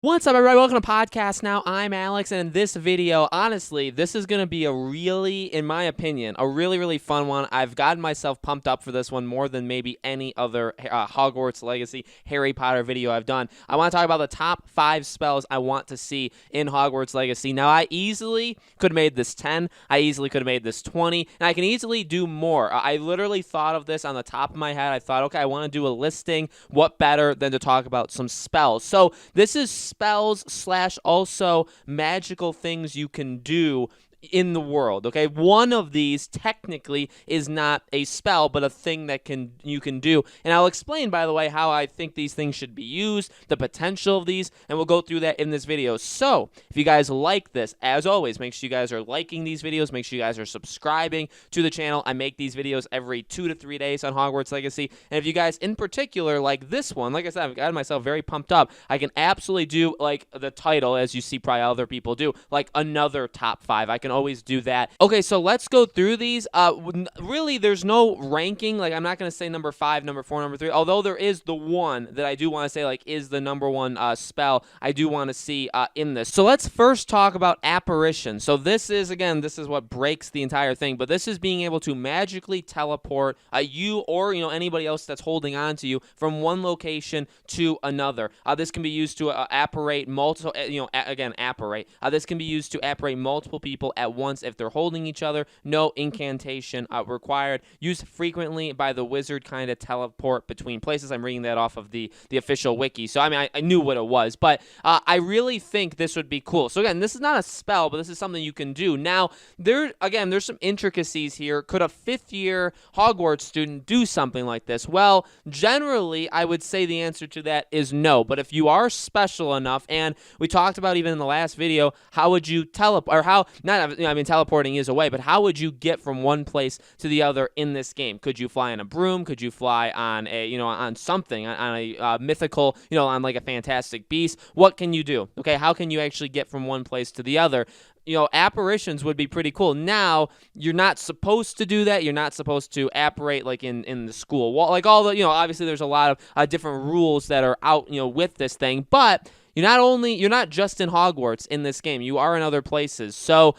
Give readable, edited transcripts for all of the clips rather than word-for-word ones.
What's up, everybody? Welcome to Podcast Now. I'm Alex, and in this video, honestly, this is going to be a really, in my opinion, a really fun one. I've gotten myself pumped up for this one more than maybe any other Hogwarts Legacy Harry Potter video I've done. I want to talk about the top 5 spells I want to see in Hogwarts Legacy. Now, I easily could have made this 10. I easily could have made this 20, and I can easily do more. I literally thought of this on the top of my head. I thought, okay, I want to do a listing. What better than to talk about some spells? So this is spells / also magical things you can do in the world. Okay, one of these technically is not a spell, but a thing that you can do, and I'll explain, by the way, how I think these things should be used, the potential of these, and we'll go through that in this video. So if you guys like this, as always, make sure you guys are liking these videos, make sure you guys are subscribing to the channel. I make these videos every 2 to 3 days on Hogwarts Legacy, and if you guys in particular like this one, like I said, I've got myself very pumped up. I can absolutely do like the title, as you see probably other people do, like another top 5. I can always do that. Okay, so let's go through these. Really, there's no ranking. Like, I'm not going to say number 5, number 4, number 3, although there is the one that I do want to say, like, is the number 1 spell I do want to see in this. So let's first talk about Apparition. So this is, again, this is what breaks the entire thing, but this is being able to magically teleport you or, anybody else that's holding on to you from one location to another. This can be used to apparate multiple, again, apparate. This can be used to apparate multiple people at once if they're holding each other. No incantation required. Used frequently by the wizard kind of teleport between places. I'm reading that off of the official wiki. So, I mean, I knew what it was, but I really think this would be cool. So, again, this is not a spell, but this is something you can do. Now, there's some intricacies here. Could a 5th-year Hogwarts student do something like this? Well, generally, I would say the answer to that is no. But if you are special enough, and we talked about even in the last video, how would you teleport, or how, teleporting is a way, but how would you get from one place to the other in this game? Could you fly on a broom? Could you fly on on something, on a mythical, on like a fantastic beast? What can you do? Okay, how can you actually get from one place to the other? Apparitions would be pretty cool. Now, you're not supposed to do that. You're not supposed to apparate like in the school. Well, like all the, obviously there's a lot of different rules that are out, with this thing, but you're not just in Hogwarts in this game. You are in other places. So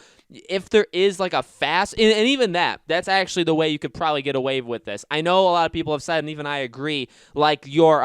if there is like a fast, and even that's actually the way you could probably get away with this. I know a lot of people have said, and even I agree, like your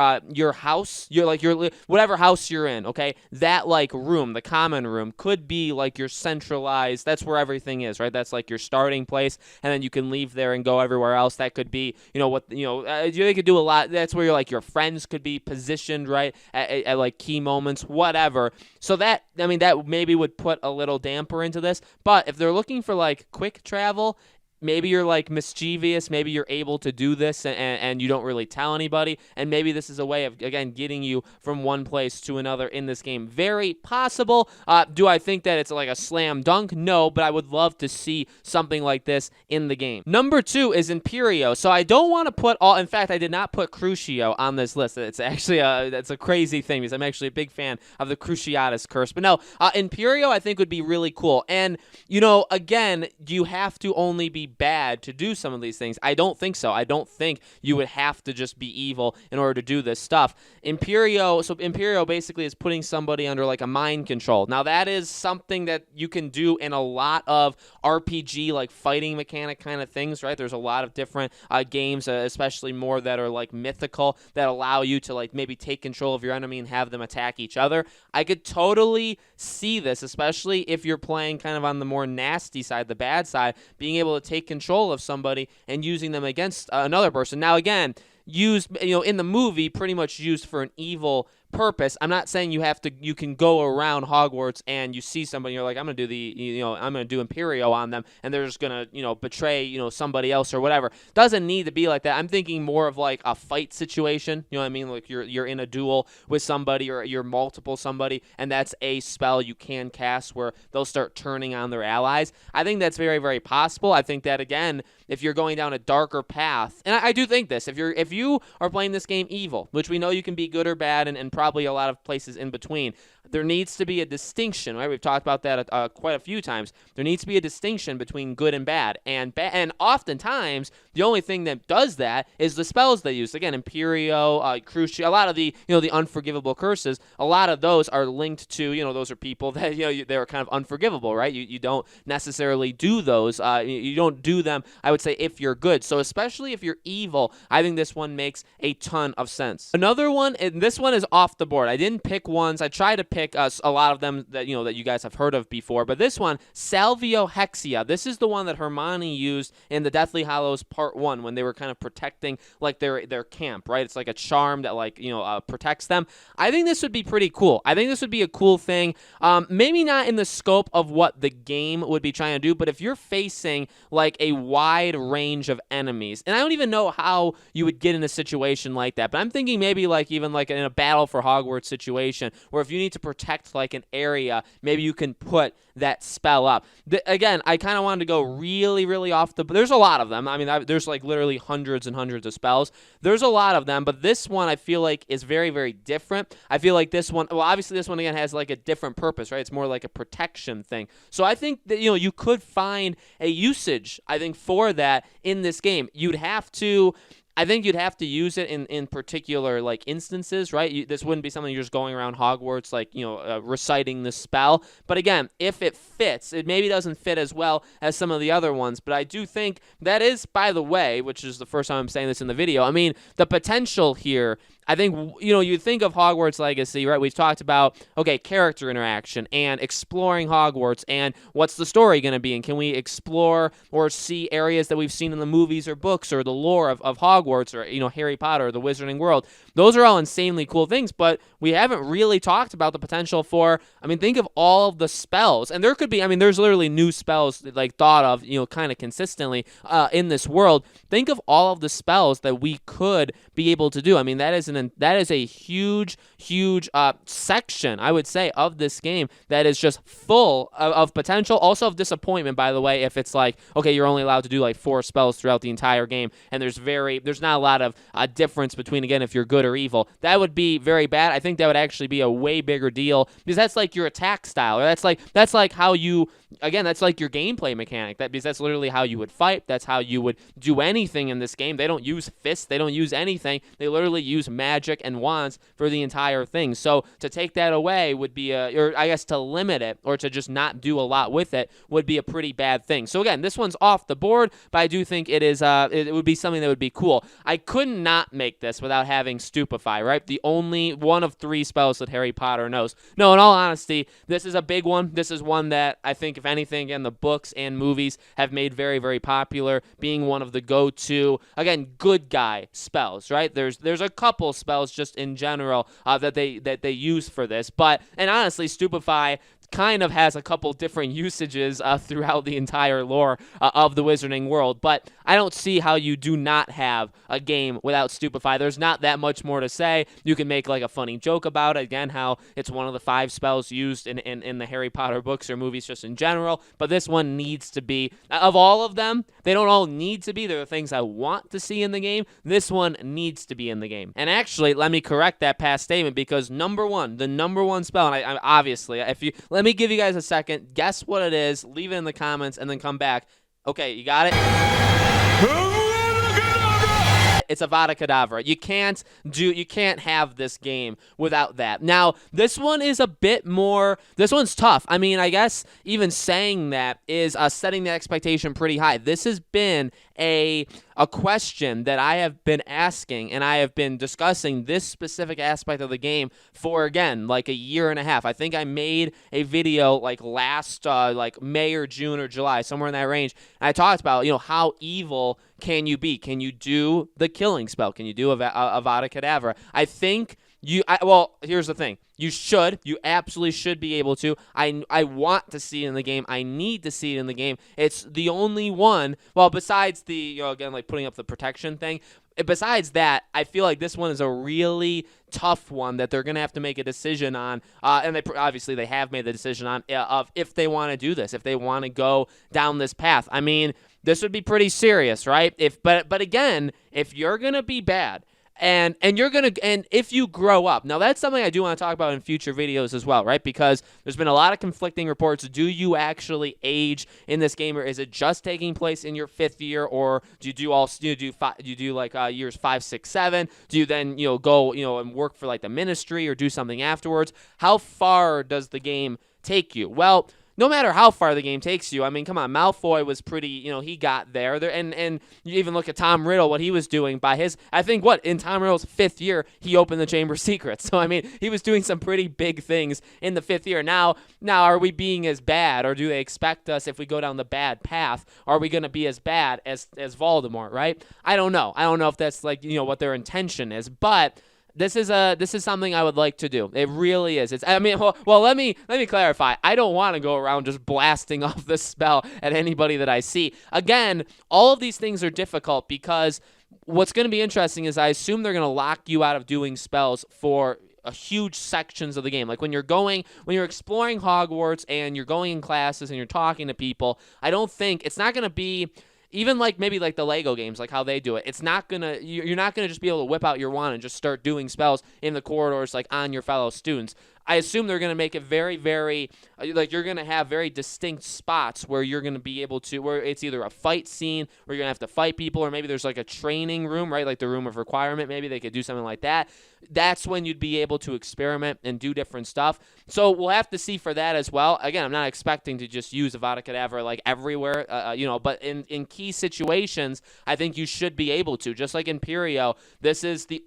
house, your whatever house you're in, okay, that like room, the common room, could be like your centralized, that's where everything is, right? That's like your starting place, and then you can leave there and go everywhere else. That could be, they could do a lot. That's where your friends could be positioned, right, at like key moments, whatever. So that maybe would put a little damper into this, but if they're looking for like quick travel, maybe you're like mischievous, maybe you're able to do this and you don't really tell anybody, and maybe this is a way of, again, getting you from one place to another in this game. Very possible. Do I think that it's like a slam dunk? No, but I would love to see something like this in the game. Number 2 is Imperio. So I don't want to put all, in fact, I did not put Crucio on this list. It's actually that's a crazy thing because I'm actually a big fan of the Cruciatus curse. But no, Imperio I think would be really cool. And, again, you have to only be bad to do some of these things. I don't think so. I don't think you would have to just be evil in order to do this stuff. Imperio basically is putting somebody under like a mind control. Now that is something that you can do in a lot of RPG like fighting mechanic kind of things, right? There's a lot of different games, especially more that are like mythical, that allow you to like maybe take control of your enemy and have them attack each other. I could totally see this, especially if you're playing kind of on the more nasty side, the bad side, being able to take control of somebody and using them against another person. Now, again, used, in the movie, pretty much used for an evil purpose. I'm not saying you can go around Hogwarts and you see somebody, you're like, I'm going to do I'm going to do Imperio on them, and they're just going to, betray, somebody else or whatever. Doesn't need to be like that. I'm thinking more of like a fight situation, you know what I mean? Like you're in a duel with somebody, or you're multiple somebody, and that's a spell you can cast where they'll start turning on their allies. I think that's very, very possible. I think that, again, if you're going down a darker path, and I do think this, if you are playing this game evil, which we know you can be good or bad, and probably probably a lot of places in between. There needs to be a distinction, right? We've talked about that quite a few times. There needs to be a distinction between good and bad. And oftentimes, the only thing that does that is the spells they use. Again, Imperio, Crucio, a lot of the unforgivable curses, a lot of those are linked to, those are people that, they're kind of unforgivable, right? You don't necessarily do those. You don't do them, I would say, if you're good. So especially if you're evil, I think this one makes a ton of sense. Another one, and this one is off the board. I didn't pick ones. I tried to pick a lot of them that you guys have heard of before, but this one, Salvia Hexia, this is the one that Hermione used in the Deathly Hallows Part 1 when they were kind of protecting like their camp, right? It's like a charm that protects them. I think this would be pretty cool. I think this would be a cool thing. Maybe not in the scope of what the game would be trying to do, but if you're facing like a wide range of enemies, and I don't even know how you would get in a situation like that, but I'm thinking maybe like even like in a battle for Hogwarts situation, where if you need to protect like an area, maybe you can put that spell up. Again, I kind of wanted to go really, really off the... There's a lot of them. I mean, there's like literally hundreds and hundreds of spells. There's a lot of them, but this one I feel like is very, very different. I feel like this one... Well, obviously this one, again, has like a different purpose, right? It's more like a protection thing. So I think that, you could find a usage, I think, for that in this game. I think you'd have to use it in particular like instances, right? This wouldn't be something you're just going around Hogwarts like, reciting the spell. But again, if it fits, it maybe doesn't fit as well as some of the other ones. But I do think that is, by the way, which is the first time I'm saying this in the video, I mean, the potential here, I think, you think of Hogwarts Legacy, right? We've talked about, okay, character interaction and exploring Hogwarts and what's the story going to be, and can we explore or see areas that we've seen in the movies or books or the lore of Hogwarts or, Harry Potter or the Wizarding World. Those are all insanely cool things, but we haven't really talked about the potential for, I mean, think of all of the spells, and there could be, I mean, there's literally new spells like thought of, kind of consistently in this world. Think of all of the spells that we could be able to do. I mean, that is a huge section, I would say, of this game that is just full of potential, also of disappointment, by the way, if it's like, okay, you're only allowed to do like 4 spells throughout the entire game, and there's not a lot of difference between, again, if you're good or evil. That would be very bad. I think that would actually be a way bigger deal, because that's like your attack style, or that's like how you, again, that's like your gameplay mechanic, because that's literally how you would fight. That's how you would do anything in this game. They don't use fists. They don't use anything. They literally use magic and wands for the entire thing. So to take that away would be or I guess to limit it or to just not do a lot with it would be a pretty bad thing. So again, this one's off the board, but I do think it is it would be something that would be cool. I could not make this without having Stupefy, right? The only one of 3 spells that Harry Potter knows. No, in all honesty, this is a big one. This is one that I think, if anything, again, the books and movies have made very, very popular, being one of the go-to, again, good guy spells, right? There's a couple spells just in general that they use for this, and honestly, Stupefy kind of has a couple different usages throughout the entire lore of the Wizarding World, but I don't see how you do not have a game without Stupefy. There's not that much more to say. You can make like a funny joke about it, again, how it's one of the 5 spells used in the Harry Potter books or movies just in general, but this one needs to be, of all of them, they don't all need to be. There are things I want to see in the game. This one needs to be in the game. And actually, let me correct that past statement, because the number one spell, and I obviously, let me give you guys a second. Guess what it is. Leave it in the comments and then come back. Okay, you got it? It's Avada Kedavra. You can't have this game without that. Now, this one is a bit more, this one's tough. I mean, I guess even saying that is setting the expectation pretty high. This has been a question that I have been asking, and I have been discussing this specific aspect of the game for, again, like a year and a half. I think I made a video like last like May or June or July, somewhere in that range, and I talked about, how evil can you be? Can you do the killing spell? Can you do Avada Kedavra? I think well, here's the thing. You absolutely should be able to. I want to see it in the game. I need to see it in the game. It's the only one, well, besides the, again, like putting up the protection thing, besides that, I feel like this one is a really tough one that they're going to have to make a decision on, and obviously they have made the decision on, of if they want to do this, if they want to go down this path. I mean, this would be pretty serious, right? But again, if you're going to be bad, And you're gonna, and if you grow up, now that's something I do want to talk about in future videos as well, right? Because there's been a lot of conflicting reports. Do you actually age in this game, or is it just taking place in your 5th year, or do you do all like years 5, 6, 7? Do you then go and work for like the ministry or do something afterwards? How far does the game take you? Well, no matter how far the game takes you, I mean, come on, Malfoy was pretty, he got there. And you even look at Tom Riddle, what he was doing by his, I think, in Tom Riddle's 5th year, he opened the Chamber of Secrets. So, I mean, he was doing some pretty big things in the 5th year. Now, are we being as bad, or do they expect us, if we go down the bad path, are we going to be as bad as Voldemort, right? I don't know. I don't know if that's, like, what their intention is, but this is something I would like to do. It really is. Well, let me clarify. I don't want to go around just blasting off the spell at anybody that I see. Again, all of these things are difficult because what's going to be interesting is I assume they're going to lock you out of doing spells for huge sections of the game. Like when you're exploring Hogwarts and you're going in classes and you're talking to people, I don't think it's not going to be even like maybe like the Lego games, like how they do it. It's not gonna, you're not gonna just be able to whip out your wand and just start doing spells in the corridors like on your fellow students. I assume they're going to make it very, very, like you're going to have very distinct spots where you're going to be able to, where it's either a fight scene where you're going to have to fight people, or maybe there's like a training room, right? Like the room of requirement. Maybe they could do something like that. That's when you'd be able to experiment and do different stuff. So we'll have to see for that as well. Again, I'm not expecting to just use Avada Kedavra like everywhere, but in key situations, I think you should be able to. Just like Imperio, this is the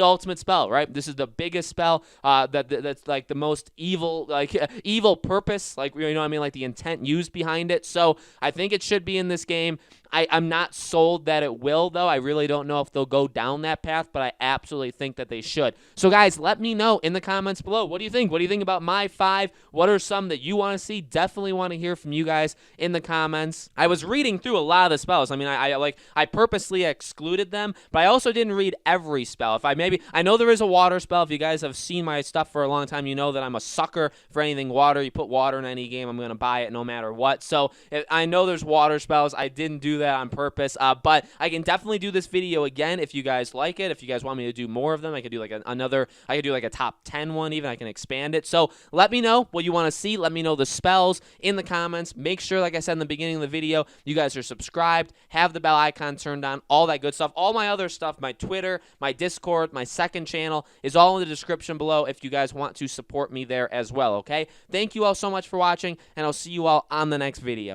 ultimate spell, right? This is the biggest spell that's like the most evil, like evil purpose, like like the intent used behind it. So I think it should be in this game. I'm not sold that it will, though. I really don't know if they'll go down that path, but I absolutely think that they should. So, guys, let me know in the comments below. What do you think? What do you think about my 5? What are some that you want to see? Definitely want to hear from you guys in the comments. I was reading through a lot of the spells. I mean, I purposely excluded them, but I also didn't read every spell. I know there is a water spell. If you guys have seen my stuff for a long time, you know that I'm a sucker for anything water. You put water in any game, I'm going to buy it no matter what. So, I know there's water spells. I didn't do that on purpose, but I can definitely do this video again if you guys like it. If you guys want me to do more of them, I could do like I could do like a top 10 one even. I can expand it. So let me know what you want to see. Let me know the spells in the comments. Make sure, like I said in the beginning of the video, you guys are subscribed, have the bell icon turned on, all that good stuff. All my other stuff, my Twitter, my Discord, my second channel is all in the description below if you guys want to support me there as well, okay? Thank you all so much for watching, and I'll see you all on the next video.